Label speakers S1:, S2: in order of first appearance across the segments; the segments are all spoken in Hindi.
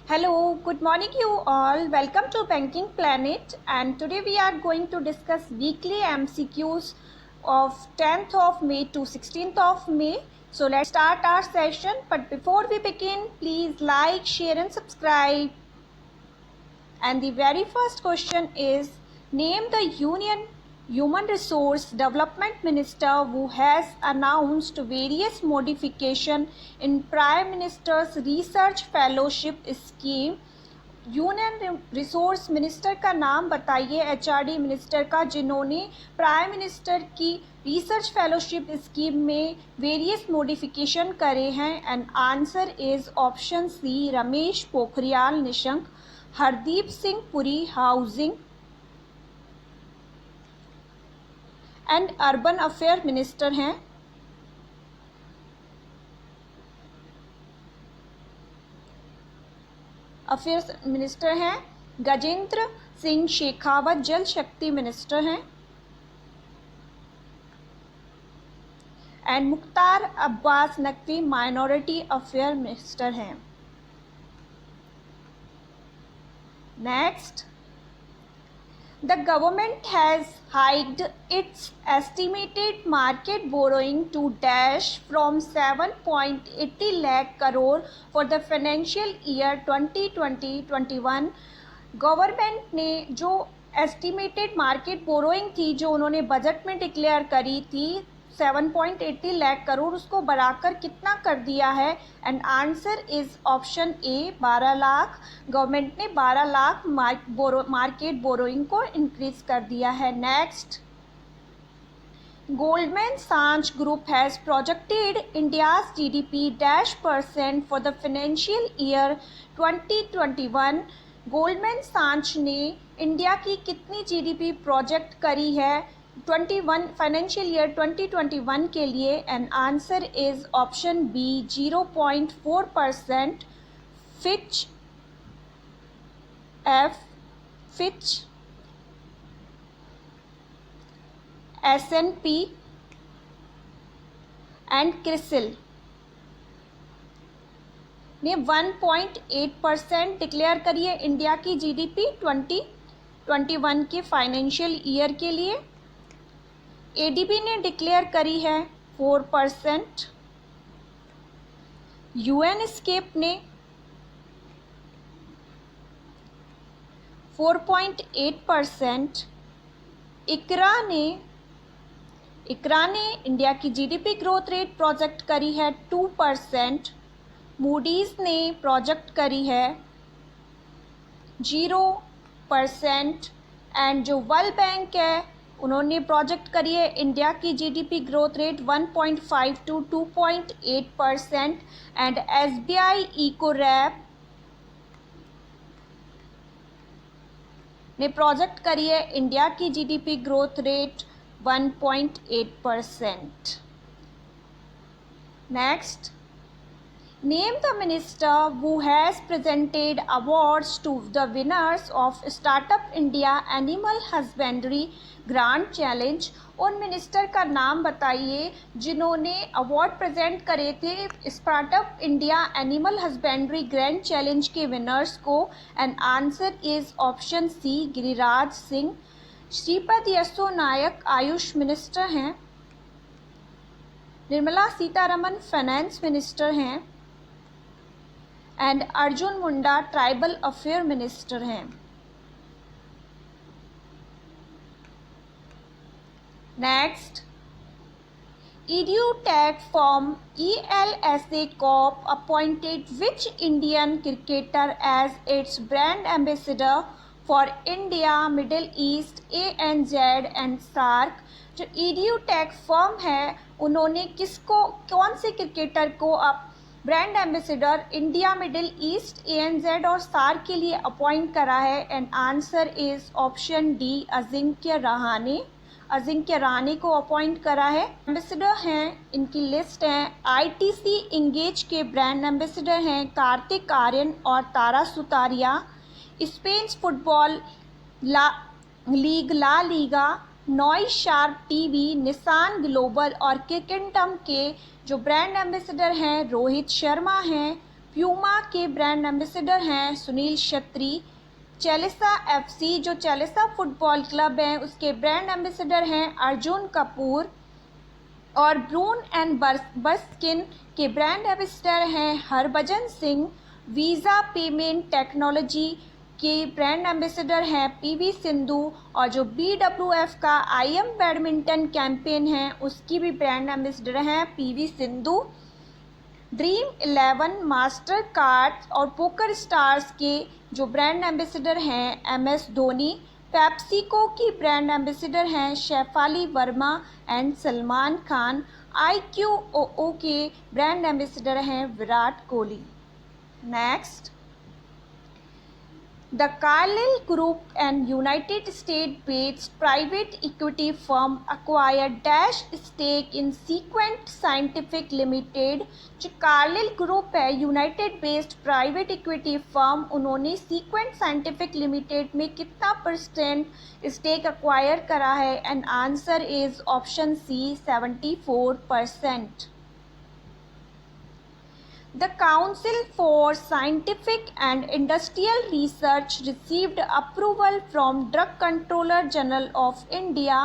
S1: Hello, good morning you all. Welcome to Banking Planet, and today we are going to discuss weekly MCQs of 10th of May to 16th of May. So let's start our session, but before we begin, please like, share and subscribe. And the very first question is, name the Union Human Resource Development Minister who has announced various modification in Prime Minister's Research Fellowship Scheme. Union resource minister का नाम बताइए, एचआरडी मिनिस्टर का, जिन्होंने प्राइम मिनिस्टर की रिसर्च फेलोशिप स्कीम में वेरियस मॉडिफिकेशन करे हैं. And answer is option C, Ramesh Pokhriyal Nishank. Hardeep Singh Puri, housing and urban affair minister हैं. अफेयर्स मिनिस्टर हैं. गजेंद्र सिंह शेखावत जल शक्ति मिनिस्टर हैं. And Mukhtar Abbas Naqvi minority affair minister हैं. Next, the government has hiked its estimated market borrowing to dash from 7.80 lakh crore for the financial year 2020-21. Government ने जो एस्टिमेटेड मार्केट बोरोइंग थी, जो उन्होंने बजट में डिक्लेयर करी थी 7.80 लाख करोड़, उसको बढ़ाकर कितना कर दिया है. And answer is option A, 12 lakh. Government ने 12 लाख मार्केट बोरोइंग को इंक्रीज कर दिया है. नेक्स्ट, गोल्डमैन सांच group has projected India's GDP -% for the financial year 2021. Goldman सांच ने इंडिया की कितनी जीडीपी प्रोजेक्ट करी है 21 फाइनेंशियल ईयर 2021 के लिए. And answer is option B, 0.4%. Fitch S&P and Crisil ने 1.8% डिक्लेयर करी है इंडिया की जीडीपी 2021 के फाइनेंशियल ईयर के लिए. एडीबी ने डिक्लेयर करी है 4%. यूएन स्केप ने 4.8%. इकरा ने इंडिया की जीडीपी ग्रोथ रेट प्रोजेक्ट करी है 2%. मूडीज ने प्रोजेक्ट करी है 0%. एंड जो वर्ल्ड बैंक है, उन्होंने प्रोजेक्ट करी है इंडिया की GDP growth rate 1.5 to 2.8%. And SBI eco wrap ने प्रोजेक्ट करी है इंडिया की GDP growth rate 1.8%. Next, name the minister who has presented awards to the winners of Startup India Animal Husbandry Grand Challenge. उन मिनिस्टर का नाम बताइए जिन्होंने अवार्ड प्रेजेंट करे थे startup India animal husbandry grand challenge के विनर्स को. And answer is option C, Giriraj Singh. Shripad Yesso Naik AYUSH minister हैं. निर्मला सीतारमन फाइनेंस मिनिस्टर हैं. And Arjun Munda tribal affair minister हैं. Next, EduTech firm ELSA Corp appointed which Indian cricketer as its brand ambassador for India, Middle East, ANZ and SAARC. जो EduTech firm है, उन्होंने कौन से क्रिकेटर को brand ambassador India, middle east, ANZ और सार्क के लिए अपॉइंट करा है. And answer is option D, Ajinkya Rahane को अपॉइंट करा है. एम्बेसडर हैं, इनकी लिस्ट हैं. ITC इंगेज के ब्रांड एम्बेसडर हैं कार्तिक आर्यन और Tara Sutaria. Spain football league La Liga, नॉय शार्प टीवी, निसान ग्लोबल और क्रिकेटम के जो ब्रांड एम्बेसडर हैं रोहित शर्मा हैं, प्यूमा के ब्रांड एम्बेसडर हैं सुनील छेत्री। चेलिसा FC जो चेलिसा फुटबॉल क्लब है उसके ब्रांड एम्बेसडर हैं अर्जुन कपूर। और ब्रून एंड बस्किन के ब्रांड एम्बेसडर हैं Harbhajan Singh. Visa payment technology के ब्रांड एम्बेसडर हैं PV सिंधु। और जो BWF का IM बैडमिंटन कैंपेन है उसकी भी ब्रांड एम्बेसडर हैं PV Sindhu. Dream11 master card और पोकर स्टार्स के जो ब्रांड एम्बेसडर हैं MS धोनी। पेप्सिको की ब्रांड एम्बेसडर हैं शेफाली वर्मा एंड सलमान खान। IQOO के ब्रांड एम्बेसडर हैं Virat Kohli. Next, The Carlyle Group and United States-based private equity firm acquired dash stake in Sequent Scientific Limited। जो Carlyle Group है United based private equity firm, उन्होंने Sequent Scientific Limited में कितना % स्टेक अक्वायर करा है? And answer is option C 74%। The Council for Scientific and Industrial Research received approval from Drug Controller General of India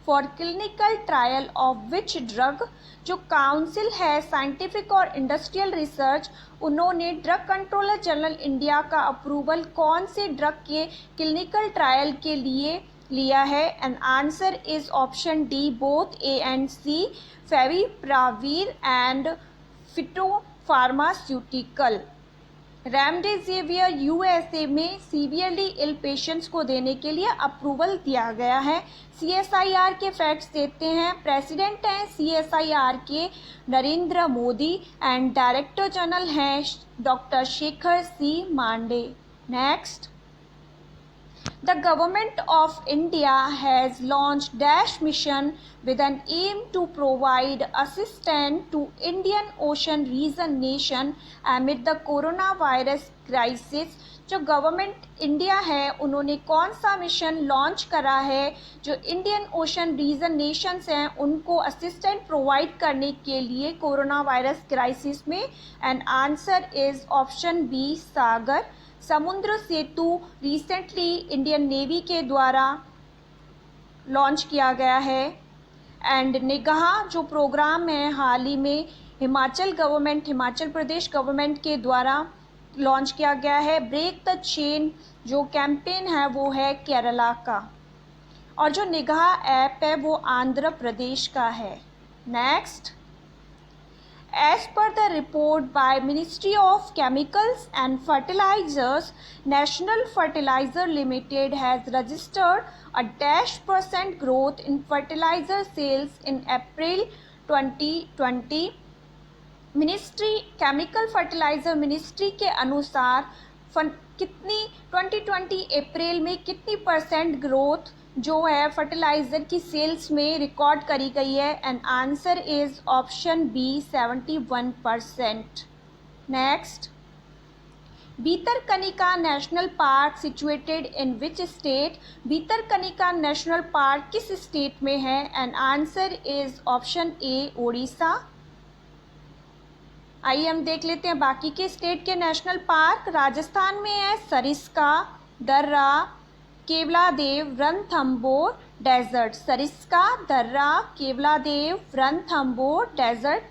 S1: for clinical trial of which drug? जो काउंसिल है साइंटिफिक और इंडस्ट्रियल रिसर्च, उन्होंने ड्रग कंट्रोलर जनरल इंडिया का अप्रूवल कौन से ड्रग के क्लिनिकल ट्रायल के लिए लिया है? And answer is option D both A and C, favipiravir and feto pharmaceutical. Remdesivir USA में सीवियरली इल पेशेंट्स को देने के लिए अप्रूवल दिया गया है। CSIR के फैक्ट्स देते हैं। प्रेसिडेंट हैं CSIR के Narendra Modi and director general हैं doctor Shekhar C Mande. Next, The Government of India has launched dash mission with an aim to provide assistance to Indian Ocean region nation amid the coronavirus crisis। जो गवर्नमेंट इंडिया है उन्होंने कौन सा मिशन लॉन्च करा है जो इंडियन ओशन रीजन नेशंस हैं उनको असिस्टेंट प्रोवाइड करने के लिए कोरोना वायरस क्राइसिस में? And answer is option B सागर। समुद्र सेतु रिसेंटली इंडियन नेवी के द्वारा लॉन्च किया गया है। एंड निगाह जो प्रोग्राम है हाल ही में हिमाचल प्रदेश गवर्नमेंट के द्वारा लॉन्च किया गया है। ब्रेक द चेन जो कैंपेन है वो है केरला का, और जो निगाह ऐप है वो आंध्र प्रदेश का है। Next, As per the report by Ministry of Chemicals and Fertilizers, National Fertilizer Limited has registered a -% growth in fertilizer sales in April 2020। Chemical fertiliser ministry के अनुसार कितनी 2020 अप्रैल में कितनी % ग्रोथ जो है फर्टिलाइज़र की सेल्स में रिकॉर्ड करी गई है? And answer is option B 71%। Next, Bhitarkanika national park situated in which state? Bhitarkanika national park किस स्टेट में है? And answer is option A Odisha. आइए हम देख लेते हैं बाकी के स्टेट के नेशनल पार्क। राजस्थान में है सरिस्का, दर्रा, केवलादेव, रणथंबोर डेजर्ट। सरिस्का, दर्रा, केवलादेव, रणथंबोर डेजर्ट।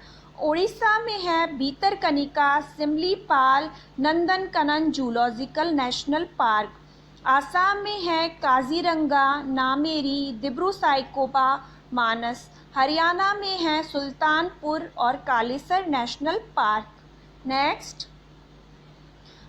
S1: उड़ीसा में है Bhitarkanika, Simlipal, Nandankanan zoological national park. Assam में है काजीरंगा, नामेरी, दिब्रू-साइखोवा, मानस। हरियाणा में है सुल्तानपुर और Kalesar national park. Next,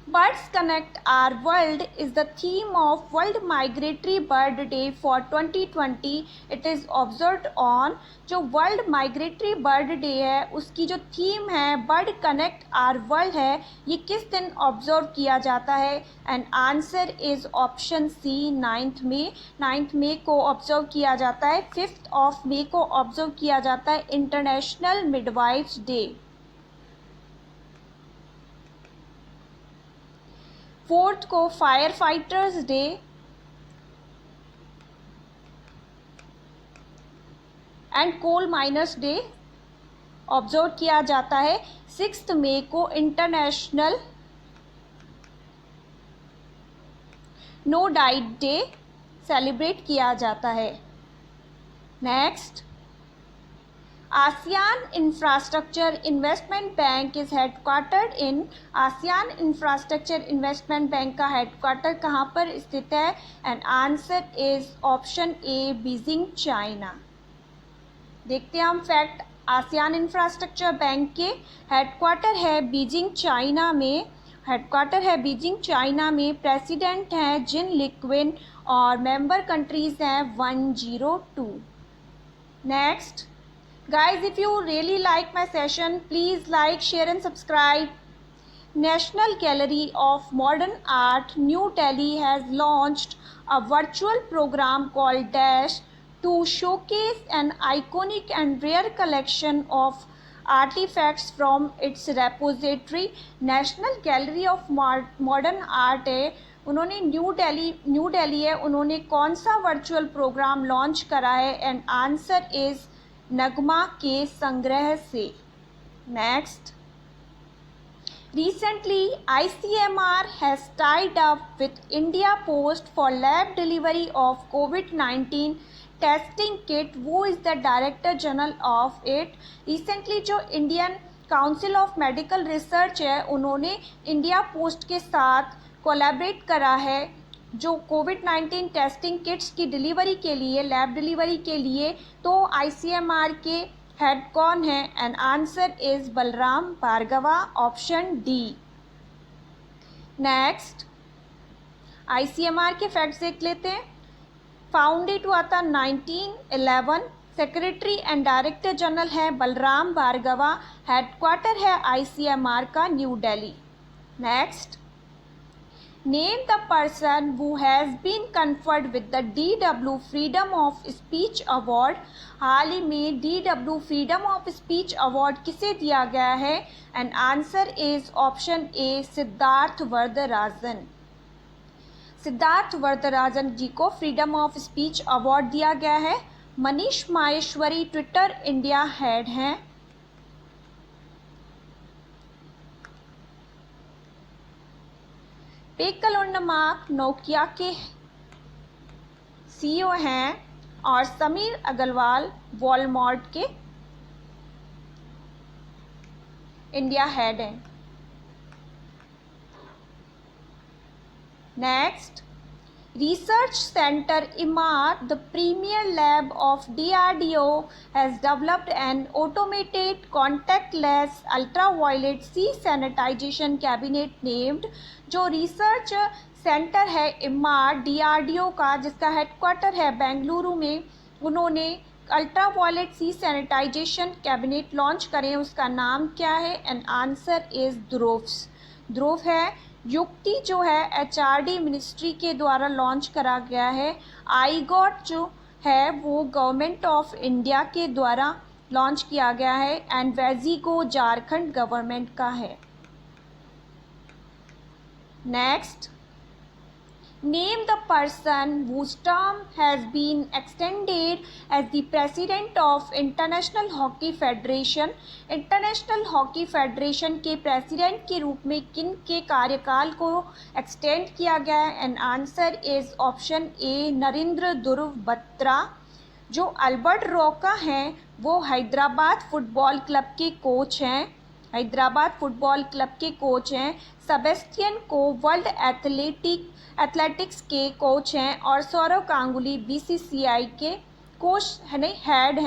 S1: Birds Connect Our World is the theme of World Migratory Bird Day for 2020. It is observed on जो World Migratory Bird Day है उसकी जो थीम है Bird Connect Our World है, ये किस दिन ऑब्जर्व किया जाता है? And answer is option C 9 मई को ऑब्जर्व किया जाता है। 5 मई को ऑब्जर्व किया जाता है इंटरनेशनल मिडवाइफ्स डे। 4 को fire fighters day, and coal miners day observe किया जाता है। 6 मई को international no diet day celebrate किया जाता है। Next, ASEAN Infrastructure Investment Bank is headquartered in ASEAN Infrastructure Investment Bank का हेडक्वार्टर कहाँ पर स्थित है? And answer is option A, Beijing, China. देखते हैं हम फैक्ट। आसियान इंफ्रास्ट्रक्चर बैंक के हेडक्वार्टर है बीजिंग, चाइना में। हेडक्वार्टर है बीजिंग, चाइना में। प्रेसिडेंट हैं जिन लिक्विन और मेंबर कंट्रीज हैं 102। Next, guys, if you really like my session, please like, share and subscribe. National Gallery of Modern Art, New Delhi has launched a virtual program called Dash to showcase an iconic and rare collection of artifacts from its repository. National Gallery of Modern Art है, उन्होंने न्यू दिल्ली है, उन्होंने कौन सा वर्चुअल प्रोग्राम लॉन्च करा है? एंड आंसर इज नगमा के संग्रह से। Next, recently ICMR has tied up with India post for lab delivery of कोविड-19 टेस्टिंग किट। वो is the director general of it. Recently जो Indian council of medical research है, उन्होंने इंडिया पोस्ट के साथ कोलैबोरेट करा है जो कोविड-19 टेस्टिंग किट्स की डिलीवरी के लिए, लैब डिलीवरी के लिए। तो ICMR के हेड कौन है? And answer is Balram Bhargava, option D. Next, ICMR के फैक्ट्स देख लेते हैं। फाउंडेड हुआ था 1911। सेक्रेटरी एंड डायरेक्टर जनरल है बलराम भार्गवा। हेडक्वार्टर है ICMR का new Delhi. Next, Name the person who has been conferred with the DW Freedom of Speech Award. हाल ही में DW Freedom of Speech Award किसे दिया गया है? And answer is option A, Siddharth Varadarajan. Siddharth Varadarajan ji को फ्रीडम ऑफ स्पीच अवार्ड दिया गया है। Manish Maheshwari Twitter India head हैं। पेकल उन्नमाक नोकिया के CEO हैं और समीर अग्रवाल वॉलमार्ट के इंडिया हेड हैं। Next, Research Center IMAR, the premier lab of DRDO, has developed an automated contactless ultraviolet sea sanitization cabinet named। जो रिसर्च सेंटर है IMAR DRDO का, जिसका हेडक्वार्टर है बेंगलुरु में, उन्होंने अल्ट्रावायलेट सी सैनिटाइजेशन कैबिनेट लॉन्च करें। उसका नाम क्या है? एंड आंसर इज ध्रुव है। युक्ति जो है HRD मिनिस्ट्री के द्वारा लॉन्च करा गया है। आईगॉट जो है वो गवर्नमेंट ऑफ इंडिया के द्वारा लॉन्च किया गया है। एंड वेजिको झारखंड गवर्नमेंट का है। Next, name the person whose term has been extended as the president of international hockey federation. International hockey federation के प्रेसिडेंट के रूप में किन के कार्यकाल को एक्सटेंड किया गया है? And answer is option A, Narendra Dhruv Batra. जो अल्बर्ट रोका हैं वो हैदराबाद फुटबॉल क्लब के कोच हैं। हैदराबाद फुटबॉल क्लब के कोच हैं। सेबेस्टियन को वर्ल्ड एथलेटिक्स के कोच हैं। और सौरव गांगुली BCCI के कोच हेड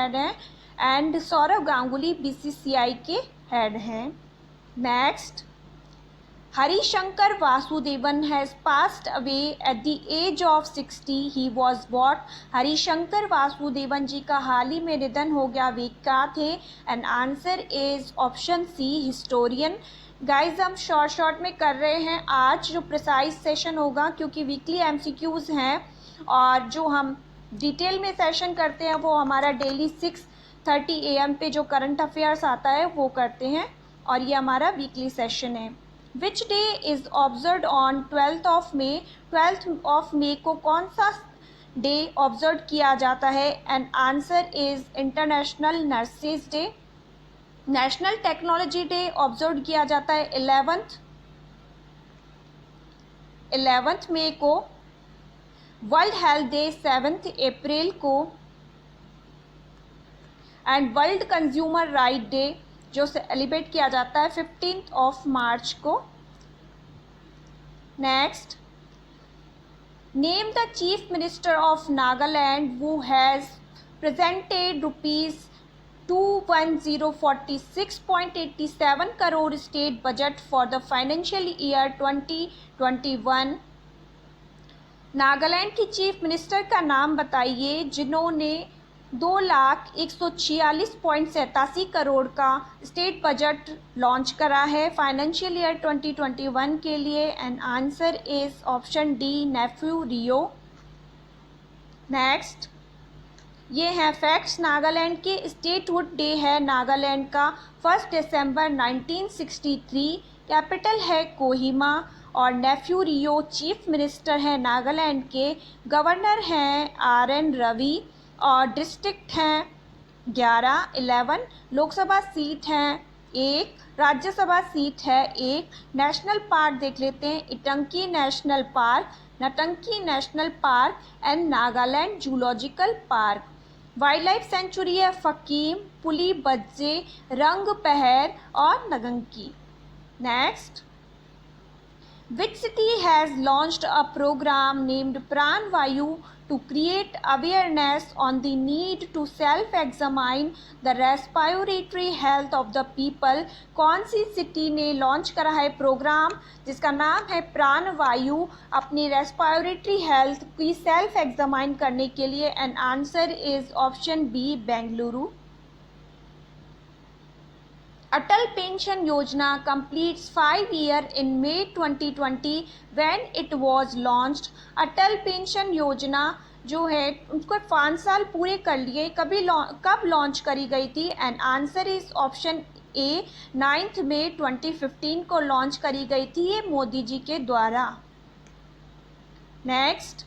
S1: हैं। एंड सौरव गांगुली BCCI के हेड हैं। Next, Harishankar Vasudevan has passed away at the age of 60। He was what? Harishankar Vasudevan ji का हाल ही में निधन हो गया। वे क्या थे? And answer is option C, historian. Guys, हम शॉर्ट में कर रहे हैं आज जो प्रिसाइज सेशन होगा, क्योंकि वीकली MCQs हैं और जो हम डिटेल में सेशन करते हैं वो हमारा डेली 6:30 AM पे जो करंट अफेयर्स आता है वो करते हैं, और ये हमारा वीकली सेशन है। विच day is observe on 12th of May? 12th of May को कौन सा डे ऑब्जर्व किया जाता है? And answer is international nurses day. National technology day observe किया जाता है 11th मई को। वर्ल्ड हेल्थ डे 7 अप्रैल को। And world consumer right day जो सेलिब्रेट किया जाता है 15 मार्च को। Next, name the chief minister of Nagaland who has presented ₹21046.87 crore state budget for the financial year 2021। Nagaland की चीफ मिनिस्टर का नाम बताइए जिन्होंने 2,146.87 करोड़ का स्टेट बजट लॉन्च करा है फाइनेंशियल ईयर 2021 के लिए। And answer is option D, Neiphiu Rio. Next, ये हैं फैक्ट्स। नागालैंड के स्टेटहुड डे है नागालैंड का 1 दिसंबर 1963। कैपिटल है कोहिमा। और नेफ्यू रियो चीफ मिनिस्टर हैं नागालैंड के। गवर्नर हैं RN रवि। और डिस्ट्रिक्ट हैं 11। लोकसभा सीट हैं 1। राज्यसभा सीट है 1। नेशनल पार्क देख लेते हैं, Intanki national park, Ntangki national park and Nagaland zoological park. Wildlife sanctuary है फकीम, पुली बज्जे, रंग पहर और Ntangki. Next, which city has launched a program named Pran Vayu to create awareness on the need to self-examine the respiratory health of the people? कौन सी सिटी ने लॉन्च करा है प्रोग्राम जिसका नाम है प्राण वायु अपनी रेस्पिरेटरी हेल्थ की सेल्फ एग्जामाइन करने के लिए? And answer is option B, Bengaluru. Atal Pension Yojana completes 5 years in May 2020 when it was launched। Atal pension योजना जो है उसको 5 साल पूरे कर लिए, कब लॉन्च करी गई थी? एंड आंसर इज ऑप्शन ए, 9 मई 2015 को लॉन्च करी गई थी ये मोदी जी के द्वारा। Next,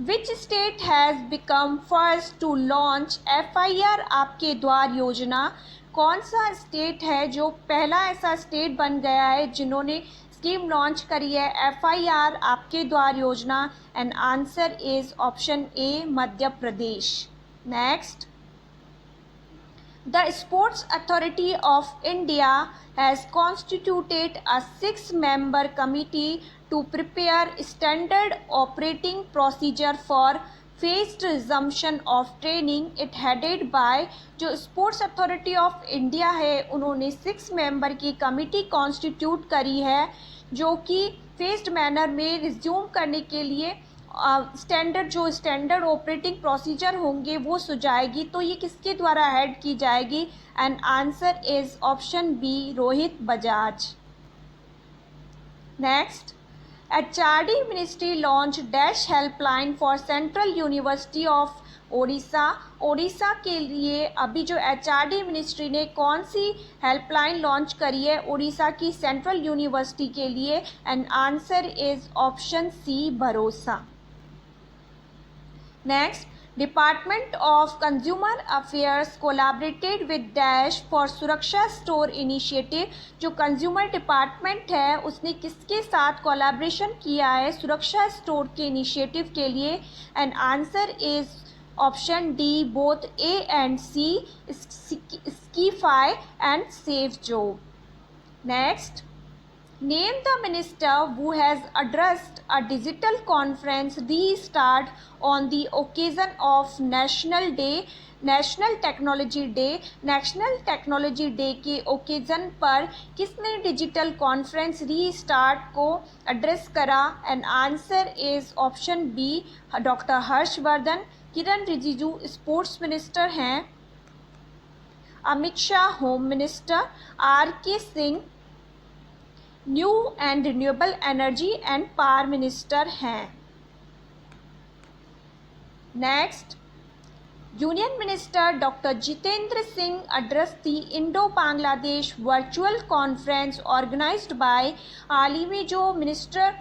S1: which state has become first to launch FIR आपके द्वार योजना? कौन सा स्टेट है जो पहला ऐसा स्टेट बन गया है जिन्होंने स्कीम लॉन्च करी है FIR आपके द्वार योजना? And answer is option A, Madhya Pradesh. Next, the sports authority of India has constituted a 6-member committee to prepare standard operating procedure for phased resumption of training। it headed by जो स्पोर्ट्स अथॉरिटी ऑफ इंडिया है उन्होंने 6 मेंबर की कमिटी कॉन्स्टिट्यूट करी है जो कि फेस्ड मैनर में रिज्यूम करने के लिए स्टैंडर्ड ऑपरेटिंग प्रोसीजर होंगे वो सुझाएगी। तो ये किसके द्वारा हेड की जाएगी? And answer is option B, Rohit Bajaj. Next, HRD ministry launch dash helpline for central university of Odisha. Odisha के लिए अभी जो HRD मिनिस्ट्री ने कौन सी हेल्पलाइन लॉन्च करी है ओडिशा की सेंट्रल यूनिवर्सिटी के लिए? And answer is option C, Bharosa. Next, department of consumer affairs collaborated with dash for Suraksha store initiative. जो कंज्यूमर डिपार्टमेंट है उसने किसके साथ कोलैबोरेशन किया है सुरक्षा स्टोर के इनिशिएटिव के लिए? And answer is option D, both A and C, Skify and safe job. Next, name the minister who has addressed a digital conference restart on the occasion of National Technology Day। National technology day के ओकेजन पर किसने डिजिटल कॉन्फ्रेंस रीस्टार्ट को एड्रेस करा? And answer is option B, doctor Harshvardhan. Kiren Rijiju sports minister हैं। Amit Shah home minister. RK Singh new and renewable energy and power minister हैं। Next, union minister doctor Jitendra Singh address the Indo Bangladesh virtual conference organized by. हाल ही में जो minister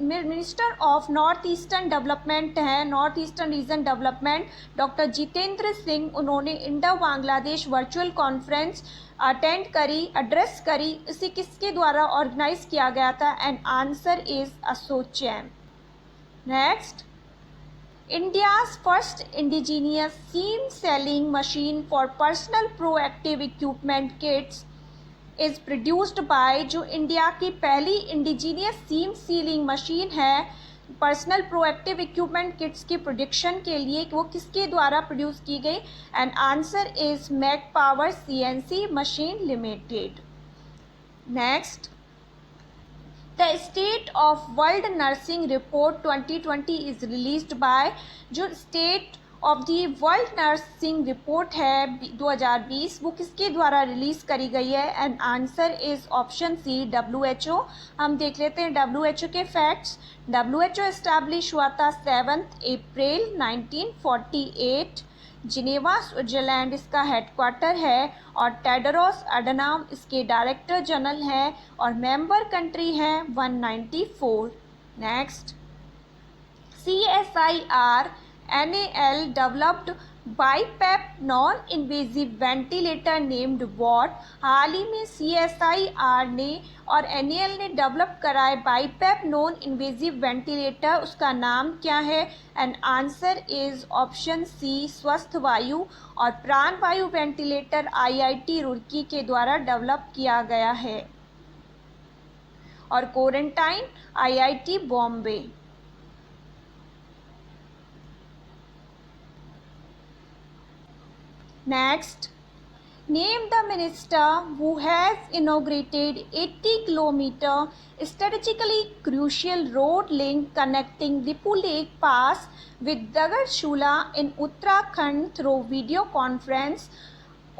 S1: minister of north eastern development हैं, north eastern region development, doctor Jitendra Singh. उन्होंने Indo Bangladesh virtual conference attend करी, एड्रेस करी। इसे किसके द्वारा ऑर्गेनाइज किया गया था? And answer is ASSOCHAM. Next, India's first indigenous seam selling machine for personal protective equipment kits is produced by, जो इंडिया की पहली इंडिजीनियस सीम सीलिंग मशीन है पर्सनल प्रोएक्टिव इक्विपमेंट किट्स की प्रोडक्शन के लिए, वो किसके द्वारा प्रोड्यूस की गई? And answer is Mac power CNC machine limited. Next, The State of World Nursing Report 2020 is released by, जो State of the World Nursing Report है 2020, वो किसके द्वारा रिलीज करी गई है? And answer is option C, WHO। हम देख लेते हैं WHO के फैक्ट्स। WHO एस्टैब्लिश हुआ था 7 अप्रैल 1948, जिनेवा स्विट्जरलैंड इसका हेडक्वार्टर है, और टेड्रोस अडनाम इसके डायरेक्टर जनरल हैं, और मेंबर कंट्री हैं 194। Next, CSIR NAL developed BiPAP non invasive ventilator named what. हाल ही में CSIR ने और NAL ने डेवलप कराए बाईपैप नॉन इन्वेजिव वेंटिलेटर, उसका नाम क्या है? And answer is option C, Swasth Vayu और प्राण वायु वेंटिलेटर IIT रुड़की के द्वारा डेवलप किया गया है, और quarantine IIT Bombay. Next, name the minister who has inaugurated 80 kilometer strategically crucial road link connecting Lipu Lake Pass with Dagarchula in Uttarakhand through video conference।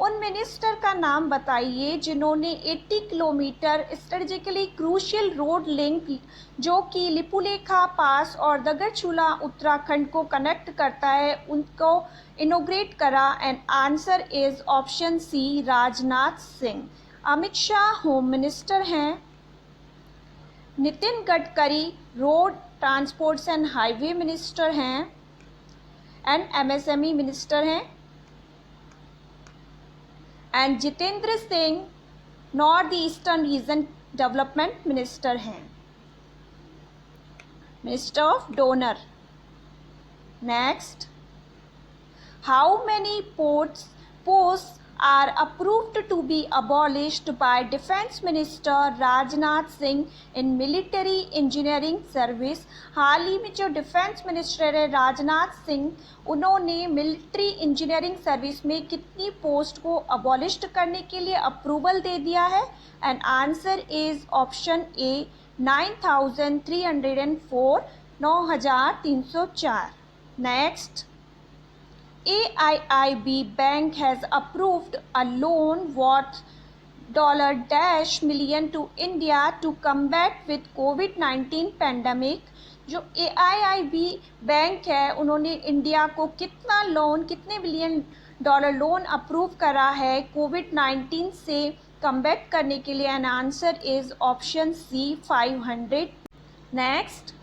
S1: उन मिनिस्टर का नाम बताइए जिन्होंने 80 kilometre strategically crucial road link, जो कि लिपुलेखा पास और दगरचूला उत्तराखंड को कनेक्ट करता है, उनको इनोग्रेट करा। And answer is option C, Rajnath Singh. Amit Shah home minister हैं। Nitin Gadkari road transports and highway minister हैं, एंड MSME मिनिस्टर हैं। And Jitendra Singh north eastern region development minister हैं, minister of donor. Next, how many post are approved to be abolished by Defence Minister Rajnath Singh in military engineering service। हाल ही में जो डिफेंस मिनिस्टर है राजनाथ सिंह, उन्होंने मिलिट्री इंजीनियरिंग सर्विस में कितनी पोस्ट को अबॉलिश्ड करने के लिए अप्रूवल दे दिया है? And answer is option A, 9304, 9304। Next, AIIB Bank has approved a loan worth $- to India to combat with COVID-19 pandemic। जो AIIB बैंक है, उन्होंने इंडिया को कितना लोन, कितने $1 बिलियन लोन अप्रूव करा है COVID-19 से कम्बैट करने के लिए? And answer is option C, 500। Next,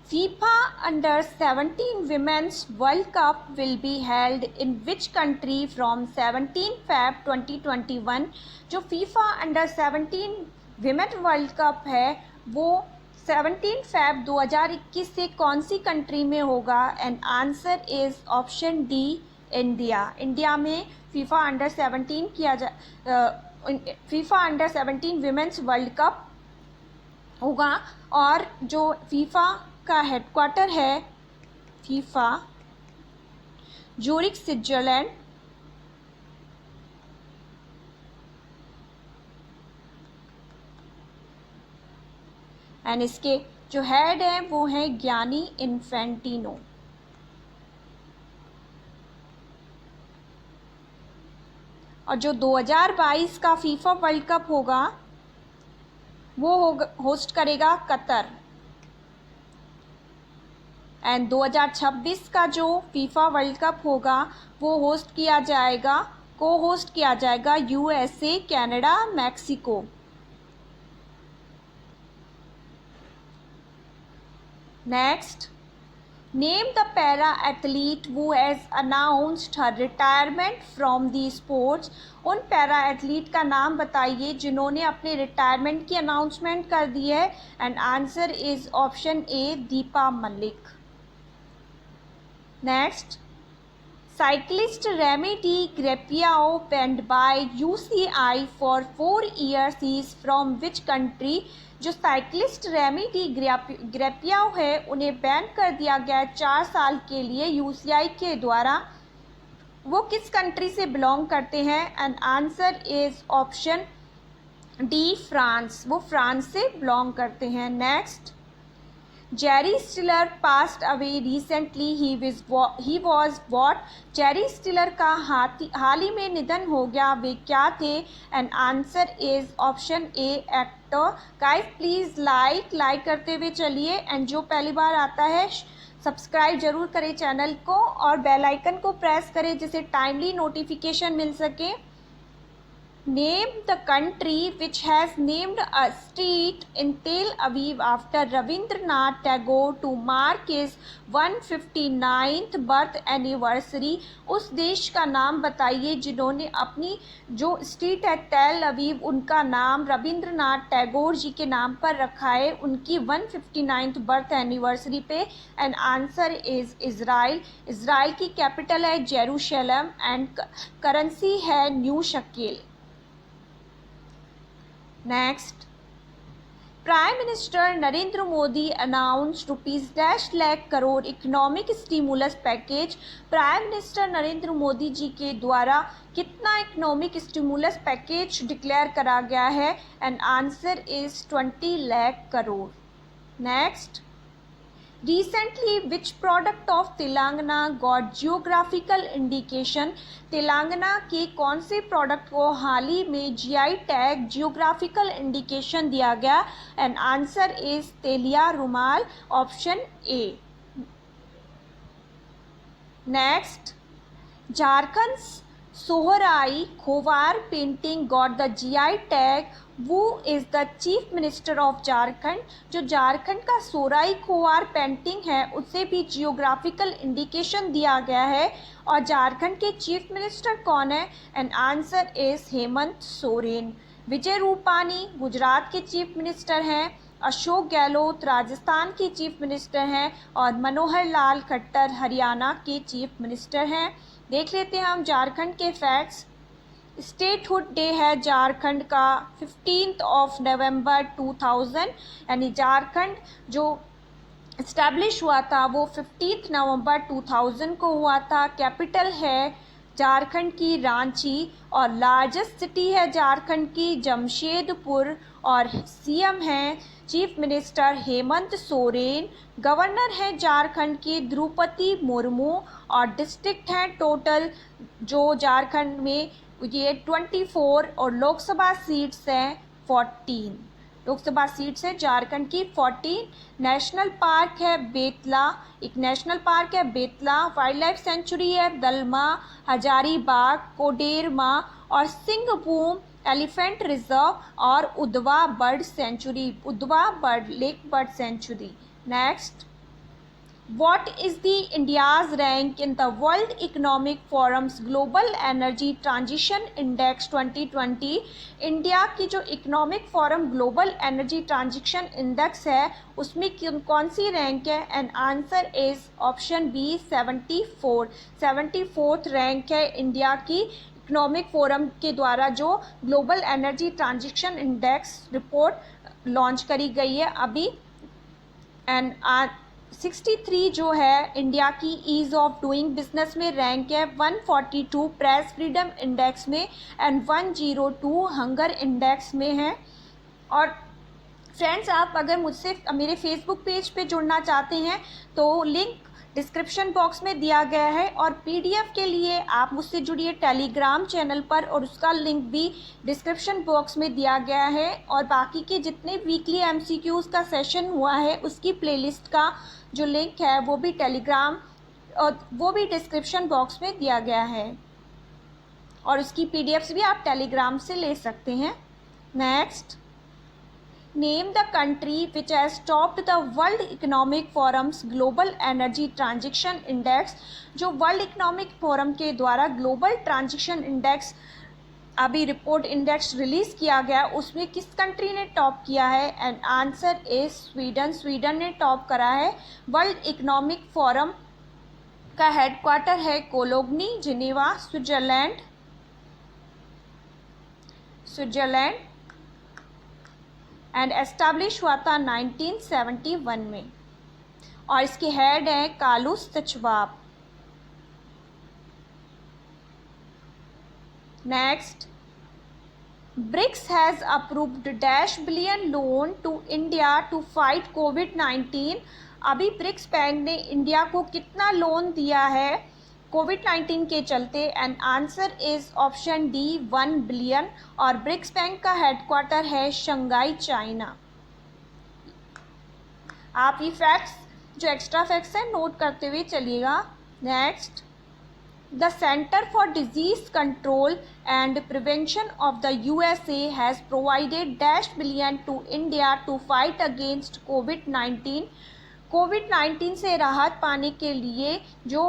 S1: FIFA Under-17 Women's World Cup will be held in which country from 17 Feb 2021। जो FIFA Under-17 Women World Cup है, वो 17 Feb 2021 से कौन सी कंट्री में होगा? And answer is option D, India. India में FIFA Under-17 FIFA Under-17 Women's World Cup होगा, और जो FIFA का हेडक्वार्टर है फीफा ज्यूरिख स्विट्जरलैंड। एंड इसके जो हेड हैं वो हैं गियानी इन्फेंटिनो। और जो 2022 का फीफा वर्ल्ड कप होगा वो होस्ट करेगा कतर। एंड 2026 का जो फीफा वर्ल्ड कप होगा वो को होस्ट किया जाएगा USA, Canada, Mexico. Next, name the para athlete who has announced her retirement from the sports. उन पैरा एथलीट का नाम बताइए जिन्होंने अपने रिटायरमेंट की अनाउंसमेंट कर दी है. And answer is option A, Deepa Malik. Next, cyclist Remy D. Grapiao banned by UCI for 4 years. He is from which country? जो साइकिलिस्ट रेमी डी ग्रेपियाओ है उन्हें बैन कर दिया गया है 4 साल के लिए UCI के द्वारा. वो किस कंट्री से बिलोंग करते हैं? And answer is option D, France. वो फ्रांस से बिलोंग करते हैं. Next, Jerry स्टिलर passed away recently. He was what? Jerry स्टिलर का हाल ही में निधन हो गया. वे क्या थे? And answer is option A, actor. Guys please like करते हुए चलिए. एंड जो पहली बार आता है सब्सक्राइब जरूर करें चैनल को और बेल आइकन को प्रेस करें जिससे टाइमली नोटिफिकेशन मिल सके. Name the country which has named a street in Tel Aviv after Rabindranath Tagore to mark his 159th birth anniversary. उस देश का नाम बताइए जिन्होंने अपनी जो स्ट्रीट है टेल अवीव उनका नाम रविंद्रनाथ टैगोर जी के नाम पर रखा है उनकी 159th बर्थ एनिवर्सरी पे. And answer is Israel. Israel की कैपिटल है जेरूशलम एंड करेंसी है न्यू शकेल. Next, Prime Minister Narendra Modi announced ₹dash lakh crore economic stimulus package. Prime minister Narendra Modi ji के द्वारा कितना इकोनॉमिक स्टिमुलस पैकेज डिक्लेयर करा गया है? And answer is 20 lakh crore. Next, Recently, which product of Telangana got geographical indication? Telangana के कौन से प्रोडक्ट को हाल ही में GI टैग जियोग्राफिकल इंडिकेशन दिया गया? And answer is Telia Rumal, option A. Next, Jharkhand Sohrai Khovar painting got the GI tag. Who is the chief minister of Jharkhand. जो झारखंड का सोराई खोवार पेंटिंग है उसे भी जियोग्राफिकल इंडिकेशन दिया गया है. और झारखंड के चीफ मिनिस्टर कौन है? And answer is Hemant Soren. Vijay Rupani Gujarat के चीफ मिनिस्टर हैं. अशोक गहलोत राजस्थान के चीफ मिनिस्टर हैं. और मनोहर लाल खट्टर हरियाणा के चीफ मिनिस्टर हैं. देख लेते हैं हम झारखंड के फैक्ट्स. स्टेटहुड डे है झारखंड का 15 नवंबर 2000. यानी झारखंड जो इस्टेब्लिश हुआ था वो 15 नवंबर 2000 को हुआ था. कैपिटल है झारखंड की रांची और लार्जेस्ट सिटी है झारखंड की जमशेदपुर. और सीएम हैं chief minister Hemant Soren. Governor हैं झारखंड की द्रौपदी मुर्मू. और डिस्ट्रिक्ट हैं टोटल जो झारखंड में ये 24 और लोकसभा सीट्स हैं 14. लोकसभा सीट्स है झारखंड की 14. नेशनल पार्क है बेतला. एक नेशनल पार्क है बेतला. वाइल्ड लाइफ सेंचुरी है दलमा, हजारीबाग, कोडेरमा और सिंहभूम एलिफेंट रिजर्व और Udhwa bird sanctuary, Udhwa bird lake bird sanctuary. Next, What is the India's rank in the World Economic Forum's Global Energy Transition Index 2020? India की जो economic forum global energy transition index है उसमें कौन सी रैंक है? And answer is option B, 74th rank है इंडिया की इकोनॉमिक फोरम के द्वारा जो global energy transition index report launch करी गई है अभी. एंड 63 जो है इंडिया की ईज़ ऑफ डूइंग बिजनेस में रैंक है. 142 प्रेस फ्रीडम इंडेक्स में एंड 102 हंगर इंडेक्स में है. और फ्रेंड्स आप अगर मुझसे मेरे फेसबुक पेज पे जुड़ना चाहते हैं तो लिंक डिस्क्रिप्शन बॉक्स में दिया गया है. और PDF के लिए आप मुझसे जुड़िए टेलीग्राम चैनल पर और उसका लिंक भी डिस्क्रिप्शन बॉक्स में दिया गया है. और बाकी के जितने वीकली MCQs का सेशन हुआ है उसकी प्लेलिस्ट का जो लिंक है वो भी टेलीग्राम और वो भी डिस्क्रिप्शन बॉक्स में दिया गया है. और उसकी PDFs भी आप टेलीग्राम से ले सकते हैं. Next, name the country which has topped the world economic forums global energy transition index. जो वर्ल्ड इकोनॉमिक फोरम के द्वारा ग्लोबल ट्रांजिशन इंडेक्स अभी रिपोर्ट इंडेक्स रिलीज किया गया, उसमें किस कंट्री ने टॉप किया है? And answer is Sweden. Sweden ने टॉप करा है। वर्ल्ड इकोनॉमिक फोरम का हेडक्वार्टर है कोलोग्नी, जिनेवा, स्विट्जरलैंड एंड एस्टैब्लिश हुआ था 1971 में, और इसके हेड है Kalus तचवाब। Next, BRICS has approved dash billion loan to India to fight कोविड-19। अभी ब्रिक्स बैंक ने इंडिया को कितना लोन दिया है कोविड-19 के चलते? And answer is option D 1 billion, और ब्रिक्स बैंक का हेडक्वार्टर है शंघाई, चाइना। आप ये फैक्ट्स जो एक्स्ट्रा फैक्ट्स हैं नोट करते हुए चलिएगा। Next, The Center for Disease Control and Prevention of the USA has provided dash billion to India to fight against COVID-19। कोविड-19 से राहत पाने के लिए जो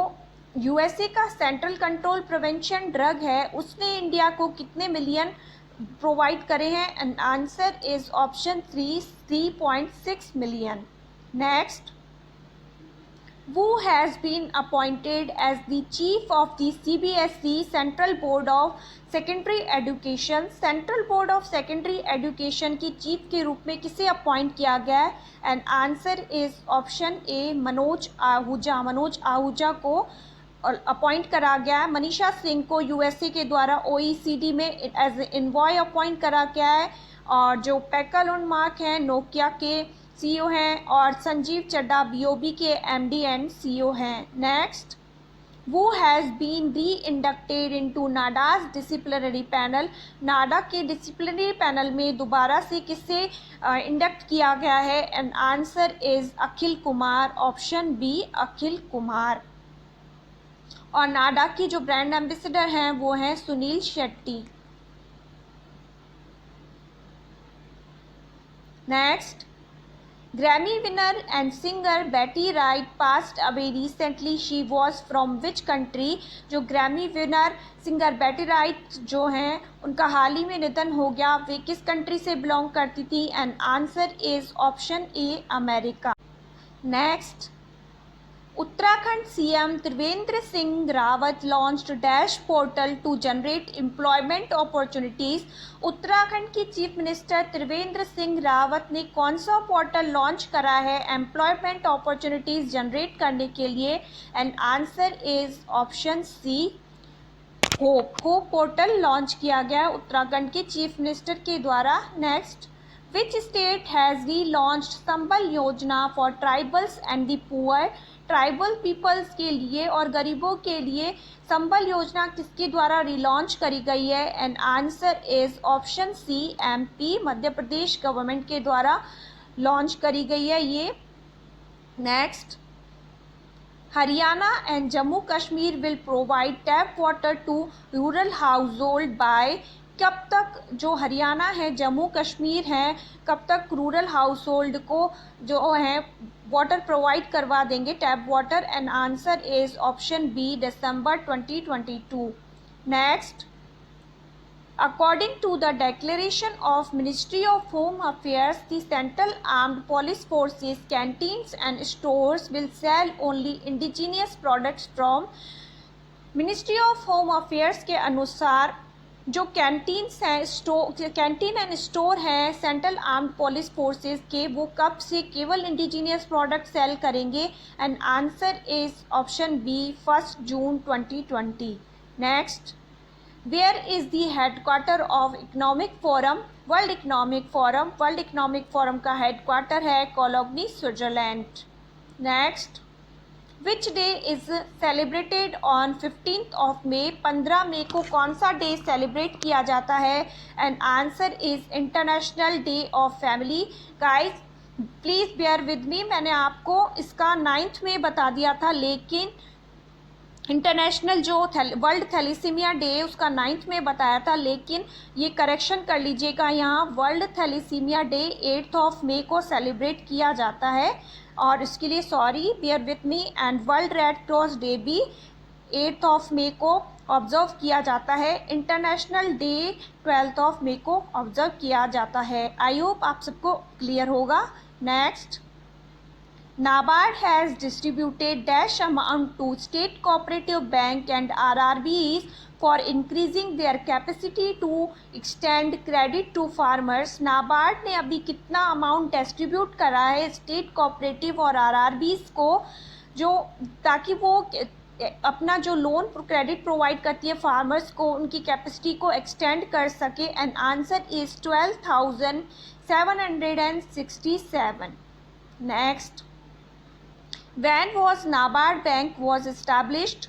S1: यूएसए का सेंट्रल कंट्रोल प्रिवेंशन ड्रग है, उसने इंडिया को कितने मिलियन प्रोवाइड करे हैं? And answer is option 3.6 million. Next, who has been appointed as the chief of the CBSE Central Board of Secondary Education। Central board of secondary education की चीफ के रूप में किसे अपॉइंट किया गया है? एंड आंसर इज ऑप्शन ए मनोज आहूजा। मनोज आहूजा को अपॉइंट करा गया है। मनीषा सिंह को यूएसए के द्वारा OECD में एज इनवॉय अपॉइंट करा गया है, और जो पैकल उनमार्क हैं नोकिया के CEO हैं, और संजीव चड्डा BOB के MD एंड CEO हैं। नेक्स्ट, वो हैज़ बीन री इंडक्टेड इनटू नाडाज डिसिप्लिनरी पैनल। नाडा के डिसिप्लिनरी पैनल में दोबारा से किसे इंडक्ट किया गया है? And answer is Akhil Kumar, option B Akhil Kumar. और नाडा की जो ब्रांड एम्बेसडर हैं वो हैं Suniel Shetty. Next, Grammy winner and singer Betty Wright passed away recently. She was from which country? जो ग्रैमी विनर सिंगर बेटी राइट जो हैं उनका हाल ही में निधन हो गया। वे किस कंट्री से बिलोंग करती थी? And answer is option A America. Next, Uttarakhand CM Trivendra Singh Rawat launched dash portal to generate employment opportunities. Uttarakhand की चीफ मिनिस्टर त्रिवेंद्र सिंह रावत ने कौन सा पोर्टल लॉन्च करा है एम्प्लॉयमेंट अपॉर्चुनिटीज़ जनरेट करने के लिए? And answer is option C hope. Hope portal launch किया गया उत्तराखंड के चीफ मिनिस्टर के द्वारा। Next, which state has relaunched Sambal Yojana for tribals and the poor. Tribal peoples के लिए और गरीबों के लिए संबल योजना किसके द्वारा रिलॉन्च करी गई है? And answer is option C MP, Madhya Pradesh government के द्वारा लॉन्च करी गई है ये। Next, Haryana and Jammu Kashmir will provide tap water to rural household by. कब तक जो हरियाणा है जम्मू कश्मीर है कब तक रूरल हाउस होल्ड को जो है वाटर प्रोवाइड करवा देंगे, tap water? And answer is option B दिसंबर 2022। Next, according to the declaration of ministry of home affairs the central armed police forces canteens and stores will sell only indigenous products from. Ministry of home affairs के अनुसार जो कैंटीन्स हैं कैंटीन एंड स्टोर हैं सेंट्रल आर्म्ड पुलिस फोर्सेस के, वो कब से केवल इंडिजीनियस प्रोडक्ट सेल करेंगे? And answer is option B 1 June 2020। Next, where is the headquarter of economic forum? World economic forum. World economic forum का हेडक्वार्टर है Cologny, Switzerland. Next, which day is celebrated on 15th of May। 15 मई को कौन सा डे सेलिब्रेट किया जाता है? And answer is international day of family. Guys please bear with me, मैंने आपको इसका 9th में बता दिया था, लेकिन इंटरनेशनल जो वर्ल्ड थैलीसीमिया डे उसका 9 में बताया था, लेकिन ये करेक्शन कर लीजिएगा, यहाँ वर्ल्ड थैलीसीमिया डे 8 मई को सेलिब्रेट किया जाता है, और इसके लिए sorry, beer with me. And world red cross day भी 8 मई को ऑब्जर्व किया जाता है। इंटरनेशनल डे 12 मई को ऑब्जर्व किया जाता है। आई होप आप सबको क्लियर होगा। Next, NABARD has distributed dash amount to state cooperative bank and RRBs for increasing their capacity to extend credit to farmers। NABARD ने अभी कितना अमाउंट डिस्ट्रीब्यूट करा है स्टेट कोऑपरेटिव और RRBs को, जो ताकि वो अपना जो लोन क्रेडिट प्रोवाइड करती है फार्मर्स को, उनकी कैपेसिटी को एक्सटेंड कर सके। And answer is 12,767। Next, when was NABARD bank was established?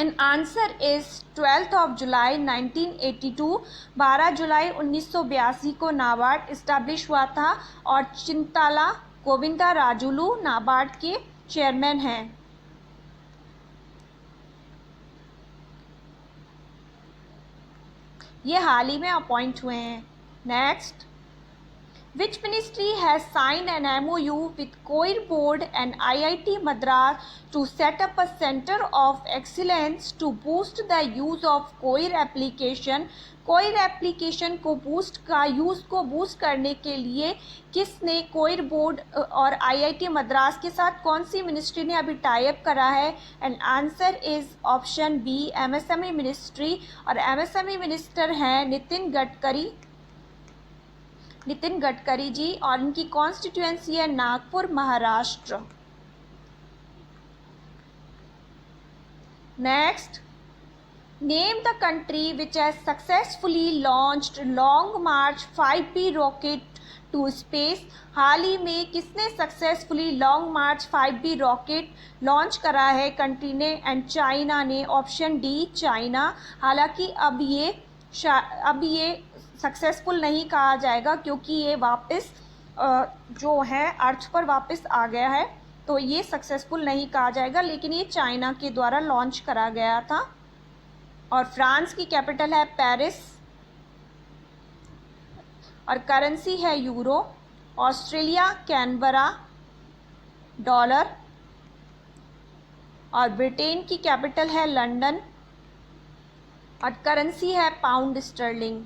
S1: And answer is 12th of July 1982। 12 जुलाई 1982 को नाबार्ड इस्टेब्लिश हुआ था, और चिंताला गोविंदा राजुलू नाबार्ड के चेयरमैन हैं। ये हाल ही में अपॉइंट हुए हैं। Next, Which ministry has signed an MOU with COIR board and IIT Madras to set up a center of excellence to boost the use of COIR application? COIR application को बूस्ट करने के लिए किसने COIR बोर्ड और IIT मद्रास के साथ कौन सी मिनिस्ट्री ने अभी टाई अप करा है? And answer is option B, MSME ministry. और MSME मिनिस्टर हैं नितिन गडकरी जी, और इनकी कॉन्स्टिट्यूएंसी है Nagpur, Maharashtra. Next, name the country which has successfully launched long march 5B rocket to space. हाल ही में किसने successfully long march 5B rocket launch करा है कंट्री ने? एंड चाइना ने, ऑप्शन डी, चाइना। हालांकि अब ये सक्सेसफुल नहीं कहा जाएगा, क्योंकि ये वापस जो है अर्थ पर वापस आ गया है, तो ये सक्सेसफुल नहीं कहा जाएगा, लेकिन ये चाइना के द्वारा लॉन्च करा गया था। और फ्रांस की कैपिटल है पेरिस, और करेंसी है यूरो। Australia Canberra, dollar. और ब्रिटेन की कैपिटल है लंदन, और करेंसी है pound sterling.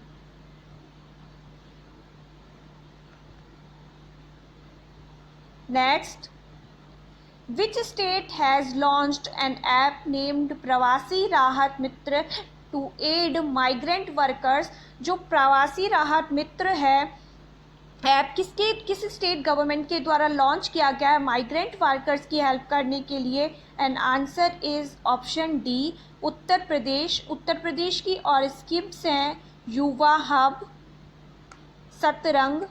S1: Next, which state has launched an app named प्रवासी राहत मित्र to aid migrant workers? जो प्रवासी राहत मित्र है ऐप किस स्टेट गवर्नमेंट के द्वारा लॉन्च किया गया है माइग्रेंट वर्कर्स की हेल्प करने के लिए? And answer is option D, Uttar Pradesh. Uttar Pradesh की और स्कीम्स हैं युवा hub, Satrang,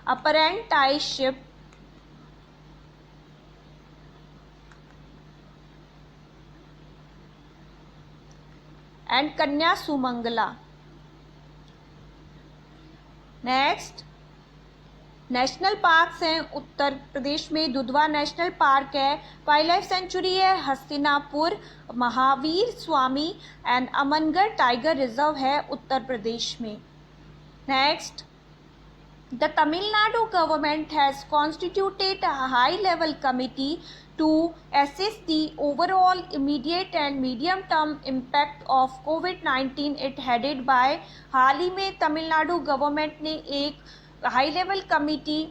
S1: अप्रेंटाइसशिप, and Kanya Sumangala. Next, national parks हैं उत्तर प्रदेश में। दुधवा नेशनल पार्क है। वाइल्ड लाइफ सेंचुरी है Hastinapur, Mahavir Swami and Amangarh tiger reserve है उत्तर प्रदेश में। Next, the Tamil Nadu government has constituted a high-level committee to assess the overall immediate and medium-term impact of COVID-19 it headed by। हाल ही में तमिलनाडु गवर्नमेंट ने एक हाई लेवल कमेटी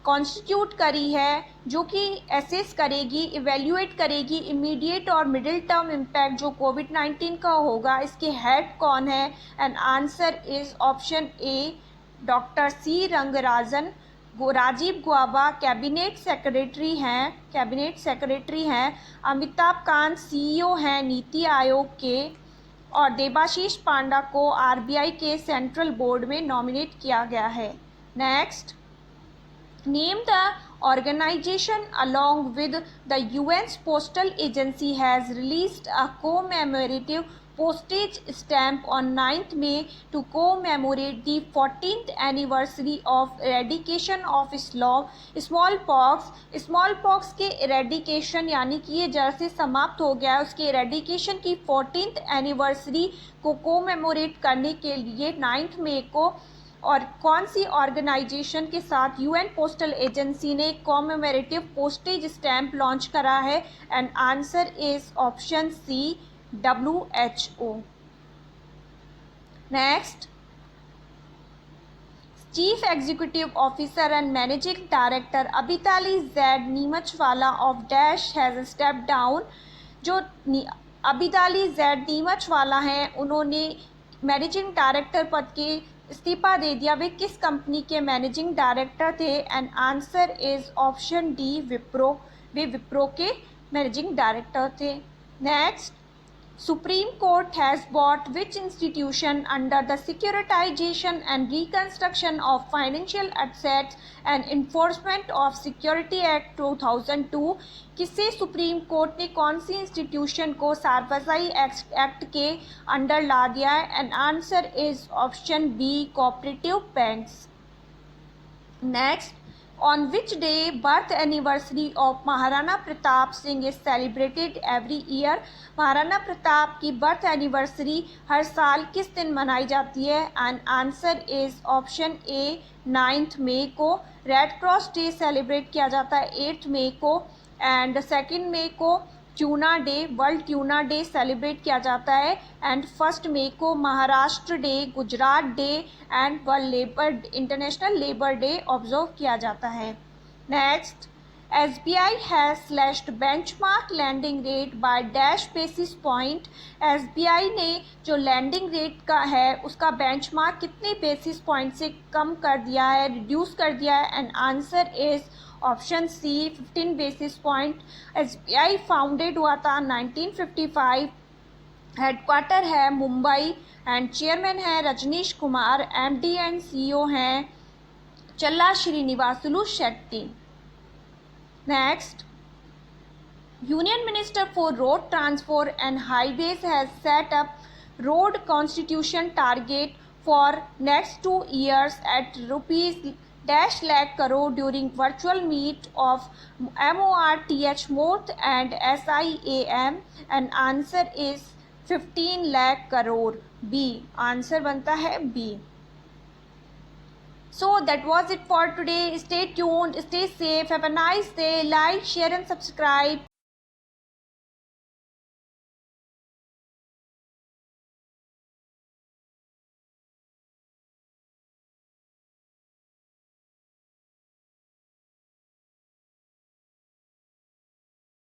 S1: कॉन्स्टिट्यूट करी है, जो कि एसेस करेगी, इवेल्युएट करेगी इमीडिएट और मिडिल टर्म इम्पैक्ट जो COVID-19 का होगा। इसके हेड कौन है? And answer is option A, doctor C Rangarajan. Rajiv Gauba cabinet secretary हैं। अमिताभ कांत CEO हैं नीति आयोग के, और देबाशीष पांडा को RBI के सेंट्रल बोर्ड में नॉमिनेट किया गया है। Next, name the organization along with the UN's postal agency has released a commemorative postage stamp on 9th May to commemorate the 14th anniversary of eradication of smallpox. Smallpox के इरेडिकेशन यानी कि ये जड़ से समाप्त हो गया है, उसके इरेडिकेशन की 14th एनिवर्सरी को कोमेमोरेट करने के लिए 9th मई को और कौन सी ऑर्गेनाइजेशन के साथ यूएन पोस्टल एजेंसी ने कॉमेमोरेटिव पोस्टेज स्टैम्प लॉन्च करा है? And answer is option C, WHO. Next, Chief Executive Officer and Managing Director Abhitali Z. Neemachwala of Dash has stepped down. जो अबिताली Z. नीमचवाला हैं, उन्होंने मैनेजिंग डायरेक्टर पद के इस्तीफा दे दिया। वे किस कंपनी के मैनेजिंग डायरेक्टर थे? And answer is option D, Wipro. वे विप्रो के मैनेजिंग डायरेक्टर थे। Next, Supreme Court has brought which institution under the Securitization and Reconstruction of Financial Assets and Enforcement of Security Act 2002? किसे सुप्रीम कोर्ट ने कौन सी इंस्टीट्यूशन को सार्वजनिक एक्ट के अंडर ला दिया है? And answer is option B, cooperative banks. Next, on which day birth anniversary of Maharana Pratap Singh is celebrated every year? Maharana Pratap की बर्थ एनिवर्सरी हर साल किस दिन मनाई जाती है? And answer is option A, 9th मई को। रेड क्रॉस डे सेलिब्रेट किया जाता है 8th मई को। एंड 2nd मई को tuna day, world tuna day celebrate किया जाता है। एंड 1st मई को Maharashtra day, Gujarat day and world international labour day observe किया जाता है। Next, SBI has slashed benchmark landing rate by dash basis point. SBI ने जो लैंडिंग रेट का है उसका बेंचमार्क कितने बेसिस पॉइंट से कम कर दिया है, रिड्यूस कर दिया है? And answer is option C, 15 basis point. SBI founded हुआ था 1955, हेडक्वार्टर है मुंबई एंड चेयरमैन है Rajnish Kumar, MD and CEO हैं Challa Srinivasulu Setty. Next, union minister for road transport and highways has set up road constitution target for next 2 years at ₹dash lakh crore during virtual meet of MORTH Moth and SIAM, and answer is 15 lakh crore, B. Answer बनता है B. So that was it for today. Stay tuned, stay safe, have a nice day. Like, share and subscribe.